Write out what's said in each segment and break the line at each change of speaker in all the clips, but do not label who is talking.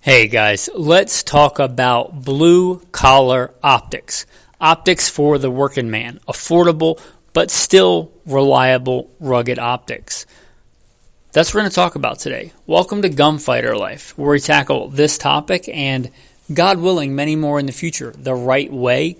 Hey guys, let's talk about blue collar optics. Optics for the working man. Affordable, but still reliable, rugged optics. That's what we're going to talk about today. Welcome to Gunfighter Life, where we tackle this topic and, God willing, many more in the future, the right way,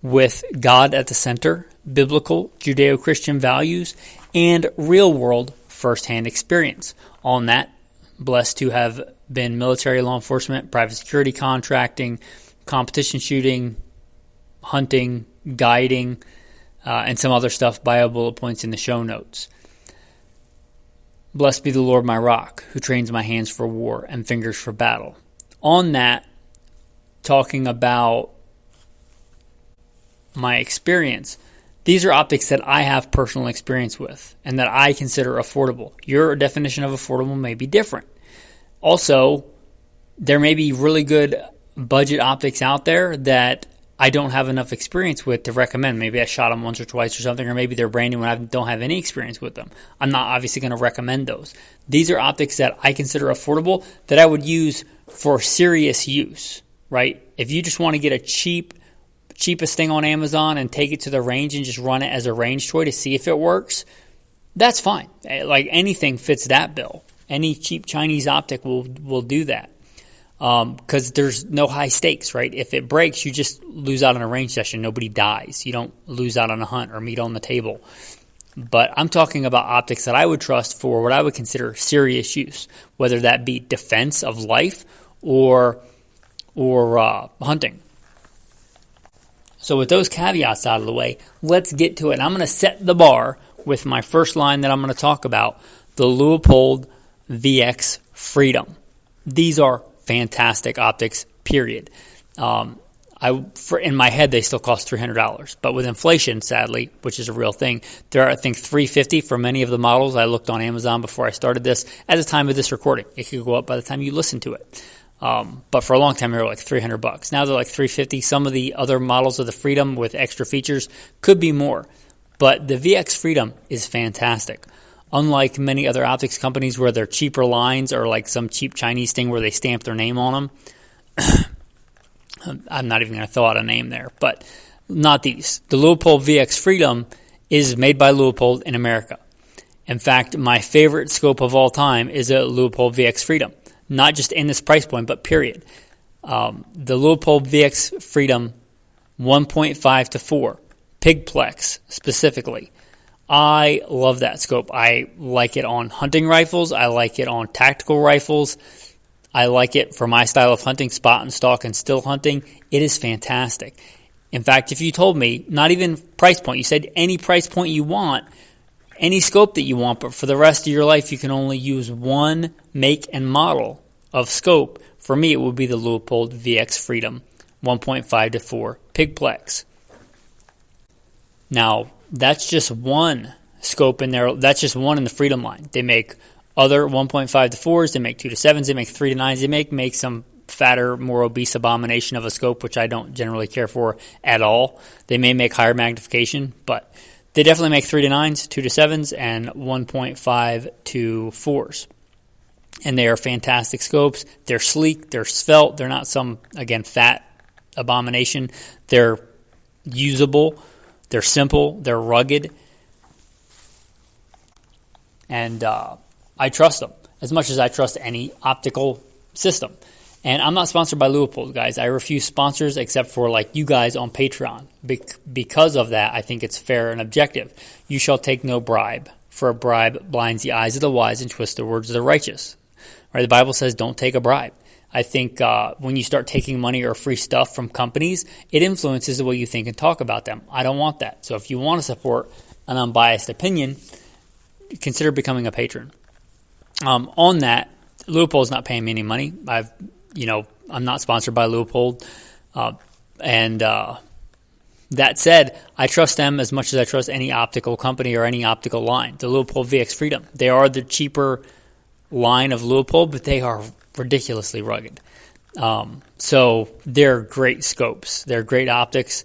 with God at the center, biblical, Judeo-Christian values, and real-world first-hand experience. On that, blessed to have been military, law enforcement, private security, contracting, competition shooting, hunting, guiding, and some other stuff, bio bullet points in the show notes. Blessed be the Lord my rock, who trains my hands for war and fingers for battle. On that, talking about my experience, these are optics that I have personal experience with and that I consider affordable. Your definition of affordable may be different. Also, there may be really good budget optics out there that I don't have enough experience with to recommend. Maybe I shot them once or twice or something, or maybe they're brand new and I don't have any experience with them. I'm not obviously going to recommend those. These are optics that I consider affordable that I would use for serious use, right? If you just want to get a cheapest thing on Amazon and take it to the range and just run it as a range toy to see if it works, that's fine. Like anything fits that bill. Any cheap Chinese optic will do that because there's no high stakes, right? If it breaks, you just lose out on a range session. Nobody dies. You don't lose out on a hunt or meat on the table. But I'm talking about optics that I would trust for what I would consider serious use, whether that be defense of life or hunting. So with those caveats out of the way, let's get to it. And I'm going to set the bar with my first line that I'm going to talk about, the Leupold VX Freedom. These are fantastic optics, period. In my head, they still cost $300. But with inflation, sadly, which is a real thing, they're, I think, $350 for many of the models. I looked on Amazon before I started this. At the time of this recording, it could go up by the time you listen to it. But for a long time, they were like $300. Now they're like $350. Some of the other models of the Freedom with extra features could be more. But the VX Freedom is fantastic. Unlike many other optics companies where they're cheaper lines or like some cheap Chinese thing where they stamp their name on them. I'm not even going to throw out a name there, but not these. The Leupold VX Freedom is made by Leupold in America. In fact, my favorite scope of all time is a Leupold VX Freedom. Not just in this price point, but period. The Leupold VX Freedom 1.5 to 4, Pigplex specifically. I love that scope. I like it on hunting rifles. I like it on tactical rifles. I like it for my style of hunting, spot and stalk and still hunting. It is fantastic. In fact, if you told me, not even price point, you said any price point you want, any scope that you want, but for the rest of your life you can only use one make and model of scope, for me it would be the Leupold VX Freedom 1.5 to 4 Pigplex. Now, that's just one scope in there. That's just one in the Freedom line. They make other 1.5 to 4s. They make 2 to 7s. They make 3 to 9s. They make some fatter, more obese abomination of a scope, which I don't generally care for at all. They may make higher magnification, but they definitely make 3 to 9s, 2 to 7s, and 1.5 to 4s. And they are fantastic scopes. They're sleek. They're svelte. They're not some, again, fat abomination. They're usable. They're simple. They're rugged. And I trust them as much as I trust any optical system. And I'm not sponsored by Leupold, guys. I refuse sponsors except for like you guys on Patreon. Because of that, I think it's fair and objective. You shall take no bribe, for a bribe blinds the eyes of the wise and twists the words of the righteous. Right? The Bible says don't take a bribe. I think when you start taking money or free stuff from companies, it influences the way you think and talk about them. I don't want that. So if you want to support an unbiased opinion, consider becoming a patron. On that, Leupold's not paying me any money. I'm not sponsored by Leupold. That said, I trust them as much as I trust any optical company or any optical line. The Leupold VX Freedom. They are the cheaper line of Leupold, but they are ridiculously rugged. So they're great scopes. They're great optics.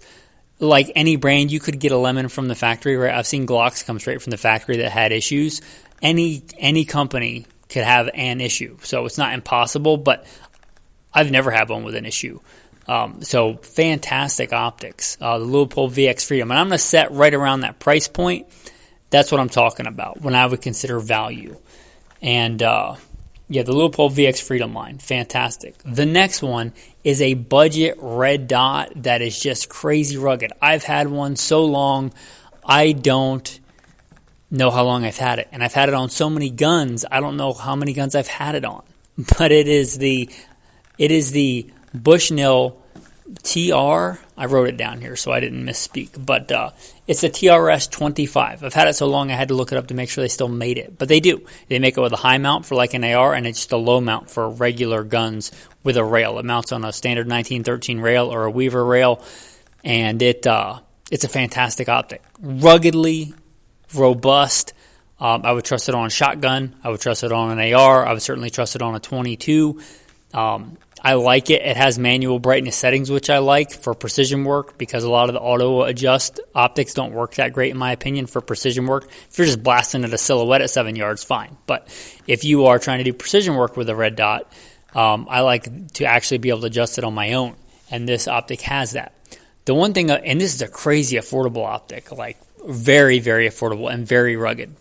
Like any brand, you could get a lemon from the factory, right? I've seen Glocks come straight from the factory that had issues. Any company could have an issue. So it's not impossible, but I've never had one with an issue. So fantastic optics. The Leupold VX Freedom. And I'm going to set right around that price point. That's what I'm talking about when I would consider value. And the Leupold VX Freedom line. Fantastic. The next one is a budget red dot that is just crazy rugged. I've had one so long, I don't know how long I've had it. And I've had it on so many guns, I don't know how many guns I've had it on. But it is the Bushnell TR. I wrote it down here so I didn't misspeak. But it's the TRS 25. I've had it so long I had to look it up to make sure they still made it. But they do. They make it with a high mount for like an AR, and it's just a low mount for regular guns with a rail. It mounts on a standard 1913 rail or a Weaver rail. And it's a fantastic optic. Ruggedly robust. I would trust it on a shotgun. I would trust it on an AR. I would certainly trust it on a 22. I like it. It has manual brightness settings, which I like for precision work because a lot of the auto-adjust optics don't work that great, in my opinion, for precision work. If you're just blasting at a silhouette at 7 yards, fine. But if you are trying to do precision work with a red dot, I like to actually be able to adjust it on my own, and this optic has that. The one thing, and this is a crazy affordable optic, like very, very affordable and very rugged.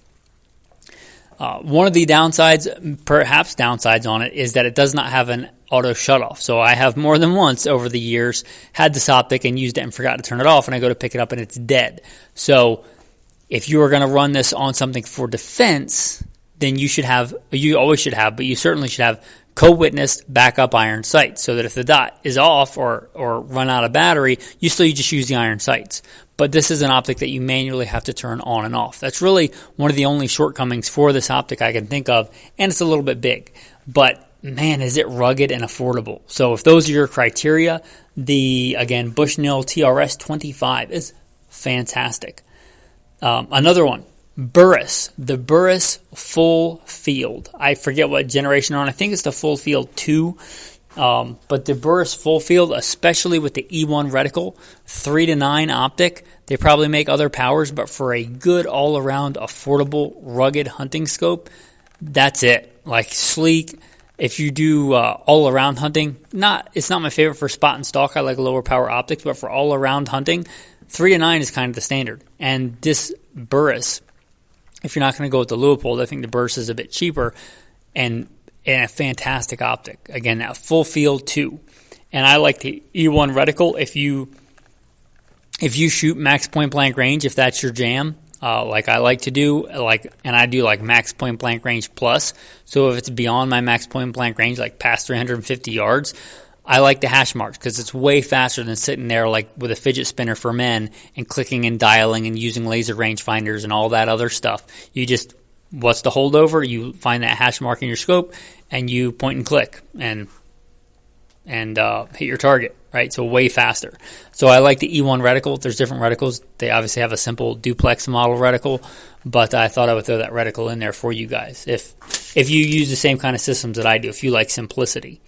One of the downsides, perhaps downsides on it, is that it does not have an auto shutoff. So I have more than once over the years had this optic and used it and forgot to turn it off, and I go to pick it up and it's dead. So if you are going to run this on something for defense, then you always should have, but you certainly should have co-witnessed backup iron sights so that if the dot is off or run out of battery, you just use the iron sights. But this is an optic that you manually have to turn on and off. That's really one of the only shortcomings for this optic I can think of, and it's a little bit big. But man, is it rugged and affordable. So if those are your criteria, again, Bushnell TRS 25 is fantastic. Another one, Burris, the Burris Full Field. I forget what generation on. I think it's the Full Field 2. But the Burris Full Field, especially with the E1 reticle, 3-9 optic, they probably make other powers, but for a good all-around, affordable, rugged hunting scope, that's it. Like sleek. If you do all-around hunting, it's not my favorite for spot and stalk. I like lower power optics, but for all-around hunting, 3-9 is kind of the standard. And this Burris, if you're not going to go with the Leupold, I think the Burris is a bit cheaper and a fantastic optic. Again, that Full Field 2. And I like the E1 reticle. If you shoot max point blank range, if that's your jam, like I like to do, and I do like max point blank range plus. So if it's beyond my max point blank range, like past 350 yards, I like the hash marks because it's way faster than sitting there like with a fidget spinner for men and clicking and dialing and using laser rangefinders and all that other stuff. What's the holdover? You find that hash mark in your scope and you point and click and hit your target, right? So way faster. So I like the E1 reticle. There's different reticles. They obviously have a simple duplex model reticle, but I thought I would throw that reticle in there for you guys. If you use the same kind of systems that I do, if you like simplicity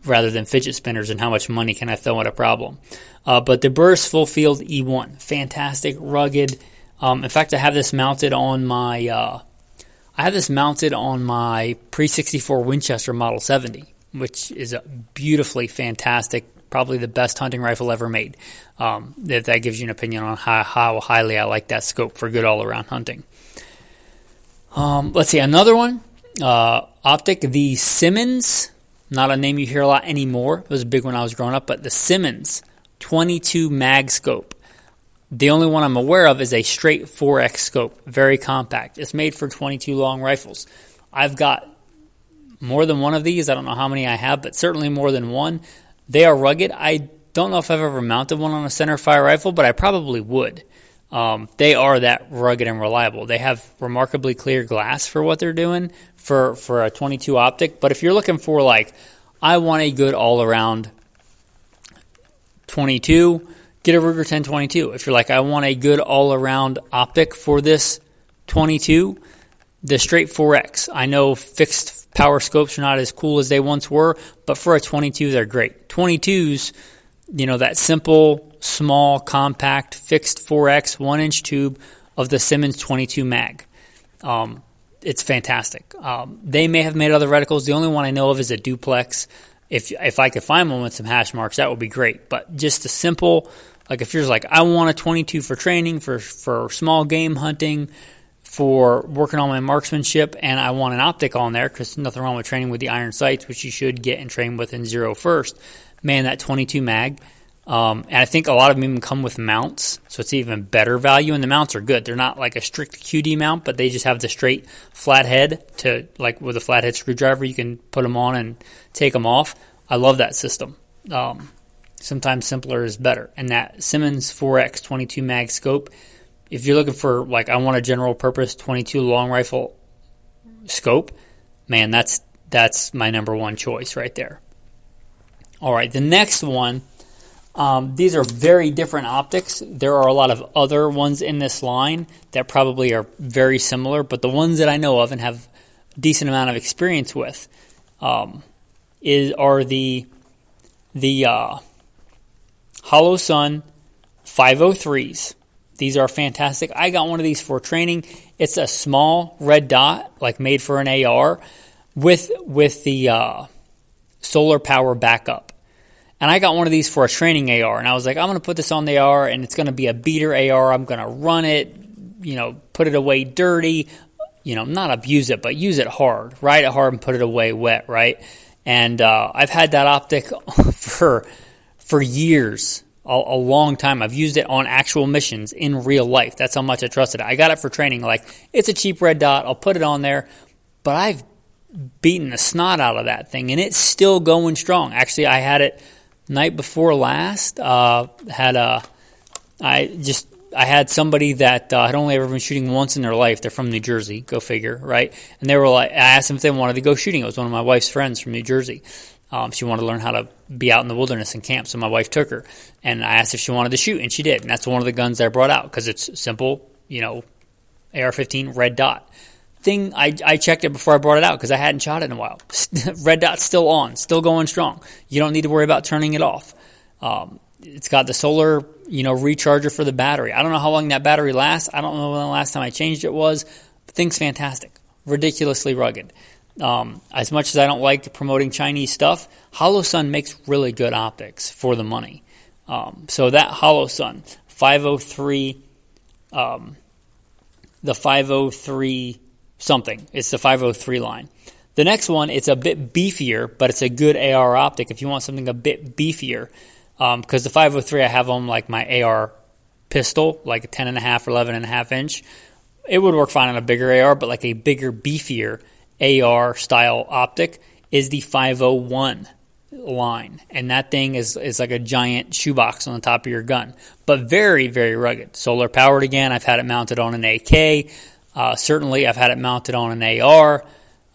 rather than fidget spinners and how much money can I throw at a problem. But the Burris Full Field E1, fantastic, rugged. In fact, I have this mounted on my Pre-64 Winchester Model 70, which is a beautifully fantastic, probably the best hunting rifle ever made. If that gives you an opinion on how highly I like that scope for good all-around hunting. Let's see, another one, optic, the Simmons, not a name you hear a lot anymore. It was big when I was growing up, but the Simmons 22 mag scope. The only one I'm aware of is a straight 4X scope, very compact. It's made for 22 long rifles. I've got more than one of these. I don't know how many I have, but certainly more than one. They are rugged. I don't know if I've ever mounted one on a centerfire rifle, but I probably would. They are that rugged and reliable. They have remarkably clear glass for what they're doing for a 22 optic. But if you're looking for, like, I want a good all-around 22, get a Ruger 1022. If you're like, I want a good all-around optic for this 22, the straight 4X. I know fixed power scopes are not as cool as they once were, but for a 22, they're great. 22s, that simple, small, compact, fixed 4X, 1-inch tube of the Simmons 22 mag. It's fantastic. They may have made other reticles. The only one I know of is a duplex. If I could find one with some hash marks, that would be great. But just a simple, like if you're like, I want a 22 for training, for small game hunting, for working on my marksmanship, and I want an optic on there, because nothing wrong with training with the iron sights, which you should get and train with in Zero first. Man, that 22 mag. And I think a lot of them even come with mounts, so it's even better value, and the mounts are good. They're not like a strict QD mount, but they just have the straight flat head to, like with a flathead screwdriver, you can put them on and take them off. I love that system. Sometimes simpler is better. And that Simmons 4X 22 mag scope, if you're looking for, like, I want a general purpose 22 long rifle scope, man, that's my number one choice right there. All right, the next one, these are very different optics. There are a lot of other ones in this line that probably are very similar, but the ones that I know of and have a decent amount of experience with are the Hollow Sun 503s. These are fantastic. I got one of these for training. It's a small red dot, like made for an AR, with the solar power backup. And I got one of these for a training AR, and I was like, I'm going to put this on the AR, and it's going to be a beater AR. I'm going to run it, put it away dirty, not abuse it, but use it hard, ride it hard and put it away wet, right? And I've had that optic for years, a long time. I've used it on actual missions in real life. That's how much I trusted it. I got it for training. Like, it's a cheap red dot. I'll put it on there, but I've beaten the snot out of that thing, and it's still going strong. Actually, I had it night before last. I had somebody that had only ever been shooting once in their life. They're from New Jersey, go figure, right? And they were like, I asked them if they wanted to go shooting. It was one of my wife's friends from New Jersey. She wanted to learn how to be out in the wilderness and camp, so my wife took her. And I asked if she wanted to shoot, and she did. And that's one of the guns I brought out, because it's simple, AR-15 red dot. I checked it before I brought it out, because I hadn't shot it in a while. Red dot's still on, still going strong. You don't need to worry about turning it off. It's got the solar, recharger for the battery. I don't know how long that battery lasts. I don't know when the last time I changed it was. The thing's fantastic. Ridiculously rugged. As much as I don't like promoting Chinese stuff, Hollow Sun makes really good optics for the money. So that Hollow Sun 503, the 503 something. It's the 503 line. The next one, it's a bit beefier, but it's a good AR optic if you want something a bit beefier. Because the 503, I have on like my AR pistol, like a 10.5 or 11.5 inch. It would work fine on a bigger AR, but like a bigger, beefier AR style optic is the 501 line. And that thing is like a giant shoebox on the top of your gun, but very, very rugged. Solar powered again. I've had it mounted on an AK. Certainly, I've had it mounted on an AR.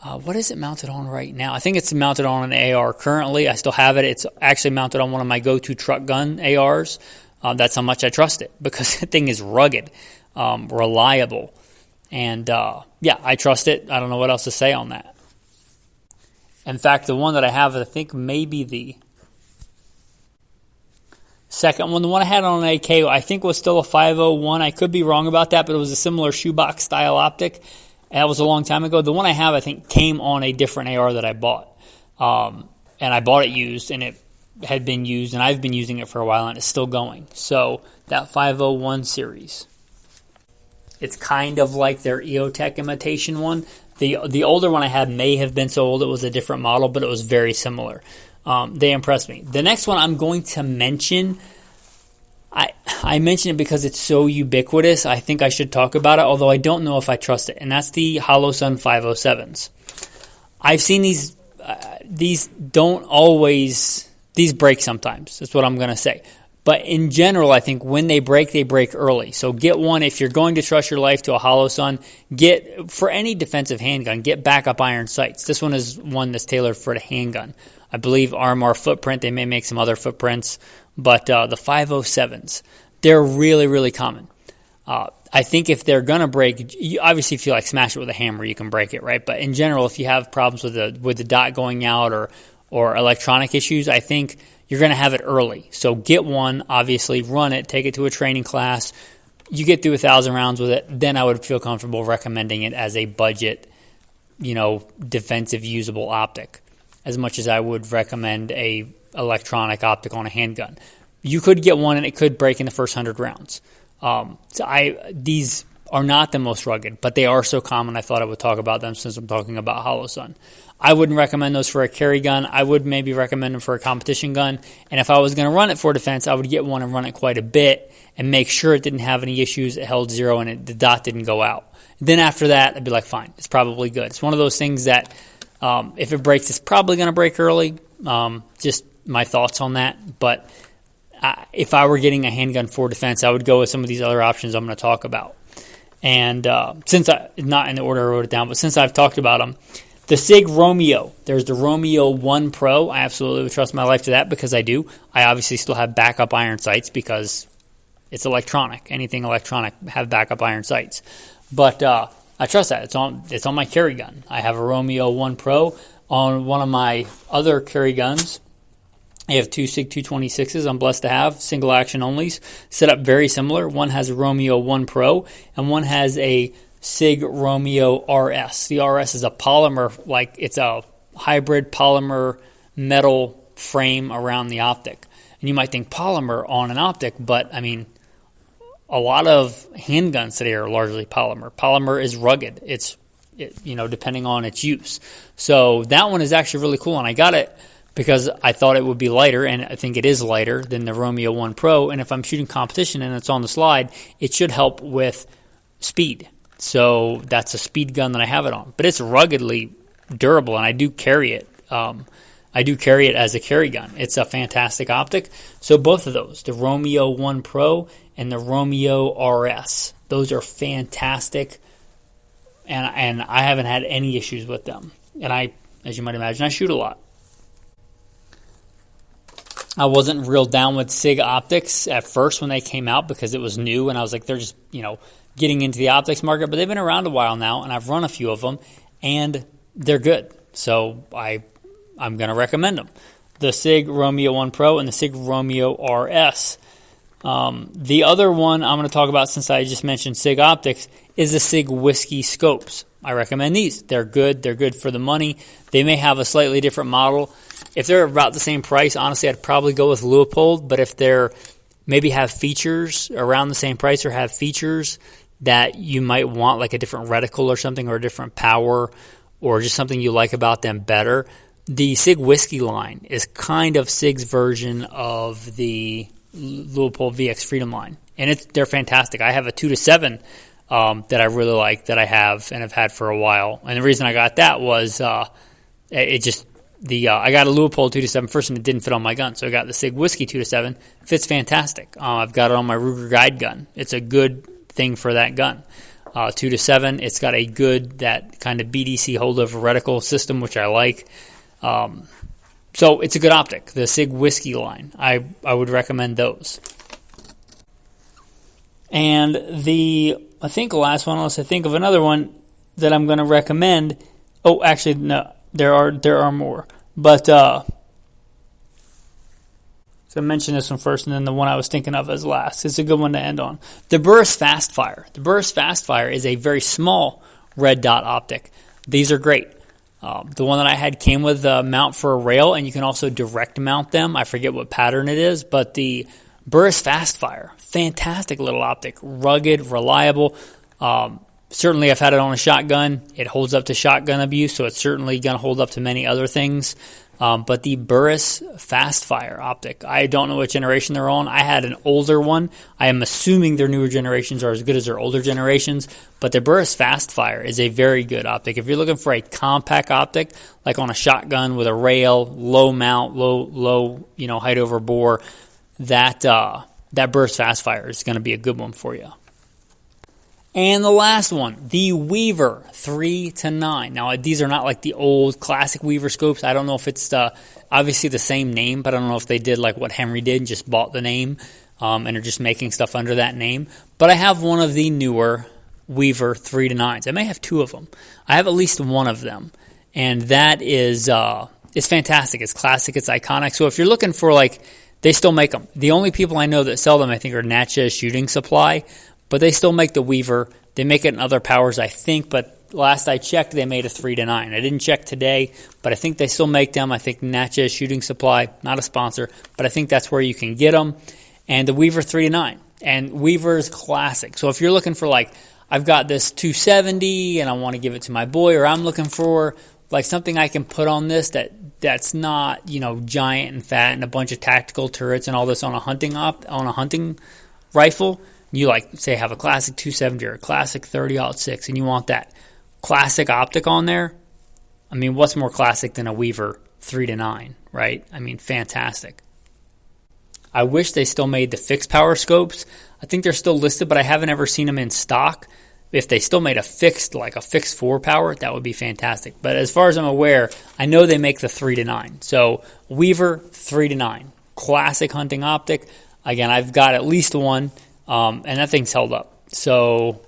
What is it mounted on right now? I think it's mounted on an AR currently. I still have it. It's actually mounted on one of my go-to truck gun ARs. That's how much I trust it, because the thing is rugged, reliable. And, I trust it. I don't know what else to say on that. In fact, the one that I have, I think maybe the second one, the one I had on an AK, I think was still a 501. I could be wrong about that, but it was a similar shoebox style optic. That was a long time ago. The one I have, I think, came on a different AR that I bought. And I bought it used, and it had been used, and I've been using it for a while, and it's still going. So that 501 series. It's kind of like their EOTech imitation one. The older one I had may have been so old it was a different model, but it was very similar. They impressed me. The next one I'm going to mention, I mention it because it's so ubiquitous. I think I should talk about it, although I don't know if I trust it, and that's the Hollow Sun 507s. I've seen these don't always, these break sometimes. That's what I'm going to say. But in general, I think when they break early. So get one. If you're going to trust your life to a Hollow Sun, get, for any defensive handgun, get backup iron sights. This one is one that's tailored for the handgun. I believe R&R footprint. They may make some other footprints. But the 507s, they're really, really common. I think if they're going to break, obviously if you like smash it with a hammer, you can break it, right? But in general, if you have problems with the dot going out or electronic issues, I think you're going to have it early. So get one, obviously, run it, take it to a training class. You get through 1,000 rounds with it, then I would feel comfortable recommending it as a budget, defensive usable optic.
as much as I would recommend a electronic optic on a handgun. You could get one and it could break in the first 100 rounds. These are not the most rugged, but they are so common I thought I would talk about them since I'm talking about Holosun. I wouldn't recommend those for a carry gun. I would maybe recommend them for a competition gun. And if I was going to run it for defense, I would get one and run it quite a bit and make sure it didn't have any issues, it held zero, and the dot didn't go out. Then after that, I'd be like, fine, it's probably good. It's one of those things that if it breaks, it's probably going to break early. Just my thoughts on that. But if I were getting a handgun for defense, I would go with some of these other options I'm going to talk about. And since not in the order I wrote it down, but since I've talked about them, the SIG Romeo, there's the Romeo 1 Pro. I absolutely would trust my life to that because I do. I obviously still have backup iron sights because it's electronic. Anything electronic have backup iron sights. But I trust that. It's on my carry gun. I have a Romeo 1 Pro. On one of my other carry guns, I have two SIG 226s I'm blessed to have, single action onlys, set up very similar. One has a Romeo 1 Pro, and one has a SIG Romeo RS. The RS is a polymer, like it's a hybrid polymer metal frame around the optic. And you might think polymer on an optic, but I mean, a lot of handguns today are largely polymer. Polymer is rugged. It's depending on its use. So that one is actually really cool, and I got it because I thought it would be lighter, and I think it is lighter than the Romeo 1 Pro. And if I'm shooting competition and it's on the slide, it should help with speed. So that's a speed gun that I have it on. But it's ruggedly durable, and I do carry it. I do carry it as a carry gun. It's a fantastic optic. So both of those, the Romeo 1 Pro and the Romeo RS, those are fantastic, and I haven't had any issues with them. And as you might imagine, I shoot a lot. I wasn't real down with SIG optics at first when they came out because it was new, and I was like, they're just, getting into the optics market, but they've been around a while now, and I've run a few of them, and they're good. So I'm going to recommend them. The SIG Romeo 1 Pro and the SIG Romeo RS. The other one I'm going to talk about, since I just mentioned SIG optics, is the SIG Whiskey scopes. I recommend these. They're good. They're good for the money. They may have a slightly different model. If they're about the same price, honestly, I'd probably go with Leupold. But if they're maybe have features around the same price or have features that you might want, like a different reticle or something, or a different power, or just something you like about them better, the SIG Whiskey line is kind of SIG's version of the Leupold VX Freedom line. And they're fantastic. I have a 2-7 that I really like, that I have and have had for a while. And the reason I got that was I got a Leupold 2-7 first, and it didn't fit on my gun. So I got the SIG Whiskey 2-7. It fits fantastic. I've got it on my Ruger guide gun. It's a good thing for that gun. 2-7, it's got a good, that kind of BDC holdover reticle system, which I like. So it's a good optic, the SIG Whiskey line. I would recommend those. And I think the last one, unless I think of another one that I'm going to recommend. Oh, actually, no, there are more. But so I mentioned this one first, and then the one I was thinking of as last. It's a good one to end on. The Burris Fastfire. The Burris Fastfire is a very small red dot optic. These are great. The one that I had came with a mount for a rail, and you can also direct mount them. I forget what pattern it is, but the Burris Fastfire, fantastic little optic, rugged, reliable. Certainly I've had it on a shotgun. It holds up to shotgun abuse, so it's certainly going to hold up to many other things. But the Burris Fastfire optic, I don't know what generation they're on. I had an older one. I am assuming their newer generations are as good as their older generations. But the Burris Fastfire is a very good optic. If you're looking for a compact optic, like on a shotgun with a rail, low mount, low height over bore, that Burris Fastfire is going to be a good one for you. And the last one, the Weaver 3-9. Now, these are not like the old classic Weaver scopes. I don't know if it's obviously the same name, but I don't know if they did like what Henry did and just bought the name and are just making stuff under that name. But I have one of the newer Weaver 3-9s. I may have two of them. I have at least one of them. And that is it's fantastic. It's classic. It's iconic. So if you're looking for, they still make them. The only people I know that sell them, I think, are Natchez Shooting Supply. But they still make the Weaver. They make it in other powers, I think, but last I checked, they made a 3-9. I didn't check today, but I think they still make them. I think Natchez Shooting Supply, not a sponsor, but I think that's where you can get them. And the Weaver 3-9. And Weaver's classic. So if you're looking for like, I've got this 270 and I want to give it to my boy, or I'm looking for like something I can put on this that's not, giant and fat and a bunch of tactical turrets and all this on a hunting rifle. You say have a classic 270 or a classic 30-06 and you want that classic optic on there. I mean, what's more classic than a Weaver 3-9, right? I mean, fantastic. I wish they still made the fixed power scopes. I think they're still listed, but I haven't ever seen them in stock. If they still made a fixed 4 power, that would be fantastic. But as far as I'm aware, I know they make the 3-9. So Weaver 3-9, classic hunting optic. Again, I've got at least one, and that thing's held up. So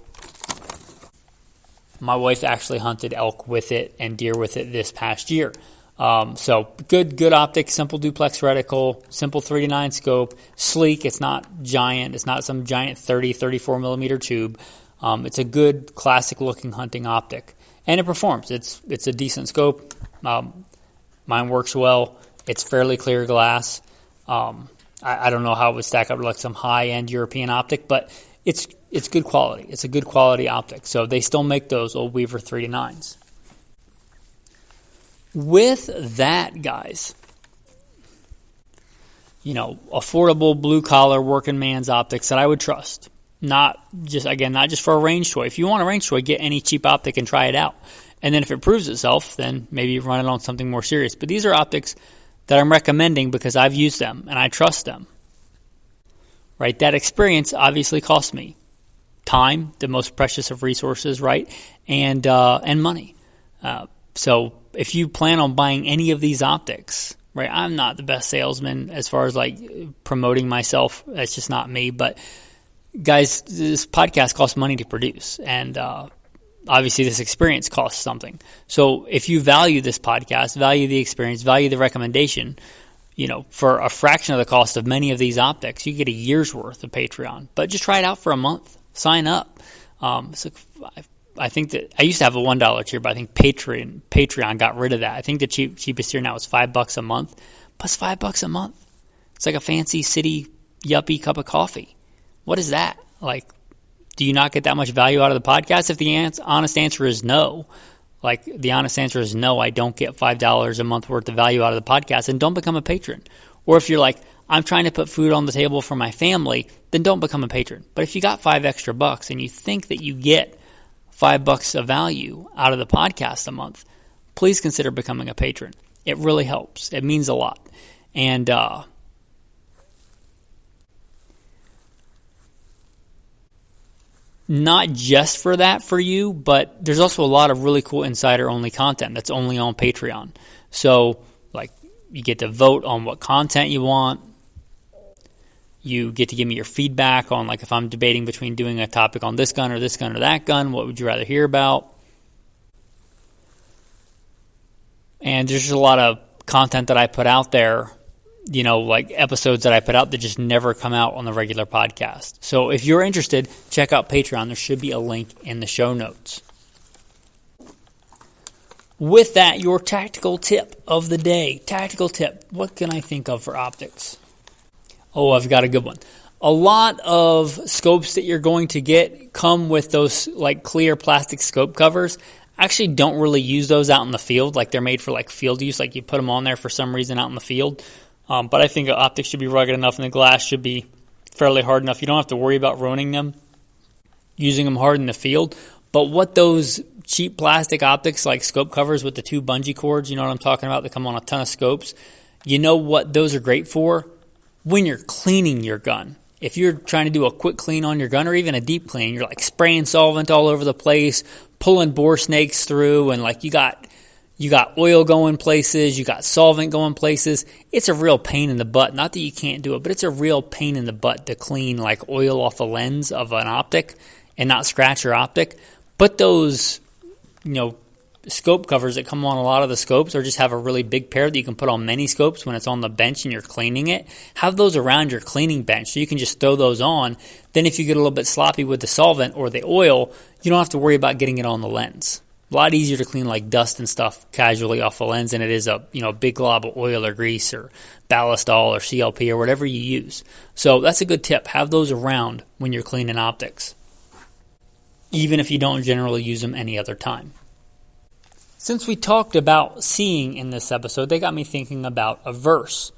my wife actually hunted elk with it and deer with it this past year. So good optic, simple duplex reticle, simple 3-9 scope, sleek. It's not giant. It's not some giant 34 millimeter tube. It's a good classic looking hunting optic, and it performs. It's a decent scope. Mine works well. It's fairly clear glass. I don't know how it would stack up to like some high end European optic, but it's good quality. It's a good quality optic. So they still make those old Weaver 3-9s. With that, guys, affordable blue-collar working man's optics that I would trust. Not just for a range toy. If you want a range toy, get any cheap optic and try it out. And then if it proves itself, then maybe run it on something more serious. But these are optics that I'm recommending because I've used them and I trust them. Right? That experience obviously cost me time, the most precious of resources, right? And money. So if you plan on buying any of these optics, right? I'm not the best salesman as far as promoting myself. That's just not me. But guys, this podcast costs money to produce, and obviously this experience costs something. So if you value this podcast, value the experience, value the recommendation, for a fraction of the cost of many of these optics, you get a year's worth of Patreon. But just try it out for a month. Sign up. I think that I used to have a $1 tier, but I think Patreon got rid of that. I think the cheapest tier now is $5 a month. Plus $5 a month. It's like a fancy city yuppie cup of coffee. What is that? Do you not get that much value out of the podcast? If the honest answer is no, the honest answer is no, I don't get $5 a month worth of value out of the podcast, then don't become a patron. Or if you're I'm trying to put food on the table for my family, then don't become a patron. But if you got $5 extra and you think that you get $5 of value out of the podcast a month, please consider becoming a patron. It really helps. It means a lot. And not just for that for you, but there's also a lot of really cool insider-only content that's only on Patreon. So, you get to vote on what content you want. You get to give me your feedback on, if I'm debating between doing a topic on this gun or that gun, what would you rather hear about? And there's just a lot of content that I put out there, episodes that I put out that just never come out on the regular podcast. So if you're interested, check out Patreon. There should be a link in the show notes. With that, your tactical tip of the day. Tactical tip. What can I think of for optics? Oh, I've got a good one. A lot of scopes that you're going to get come with those clear plastic scope covers. I actually don't really use those out in the field. They're made for field use. You put them on there for some reason out in the field. But I think the optics should be rugged enough and the glass should be fairly hard enough. You don't have to worry about ruining them, using them hard in the field. But what those cheap plastic optics scope covers with the 2 bungee cords, you know what I'm talking about, that come on a ton of scopes, you know what those are great for? When you're cleaning your gun. If you're trying to do a quick clean on your gun or even a deep clean, you're spraying solvent all over the place, pulling bore snakes through, and you got oil going places, you got solvent going places. It's a real pain in the butt. Not that you can't do it, but it's a real pain in the butt to clean oil off a lens of an optic and not scratch your optic. Put those, scope covers that come on a lot of the scopes, or just have a really big pair that you can put on many scopes when it's on the bench and you're cleaning it. Have those around your cleaning bench so you can just throw those on. Then if you get a little bit sloppy with the solvent or the oil, you don't have to worry about getting it on the lens.
A lot easier to clean like dust and stuff casually off a lens than it is a big glob of oil or grease or ballastol or CLP or whatever you use. So that's a good tip. Have those around when you're cleaning optics, even if you don't generally use them any other time. Since we talked about seeing in this episode, they got me thinking about a verse.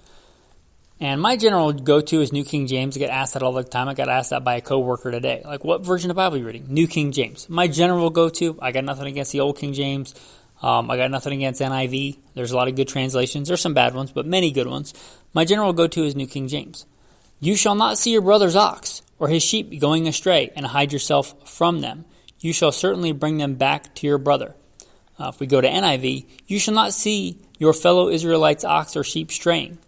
And my general go-to is New King James. I get asked that all the time. I got asked that by a coworker today. Like, what version of the Bible are you reading? New King James. My general go-to, I got nothing against the Old King James. I got nothing against NIV. There's a lot of good translations. There's some bad ones, but many good ones. My general go-to is New King James. You shall not see your brother's ox or his sheep going astray and hide yourself from them. You shall certainly bring them back to your brother. If we go to NIV, you shall not see your fellow Israelites' ox or sheep straying.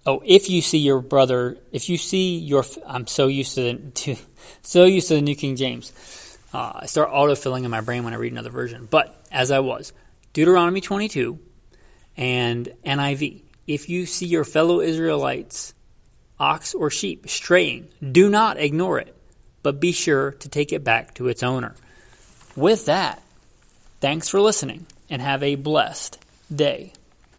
Oh, if you see your brother, I'm so used to the New King James. I start autofilling in my brain when I read another version. But as I was, Deuteronomy 22 and NIV. If you see your fellow Israelites, ox or sheep straying, do not ignore it, but be sure to take it back to its owner. With that, thanks for listening and have a blessed day.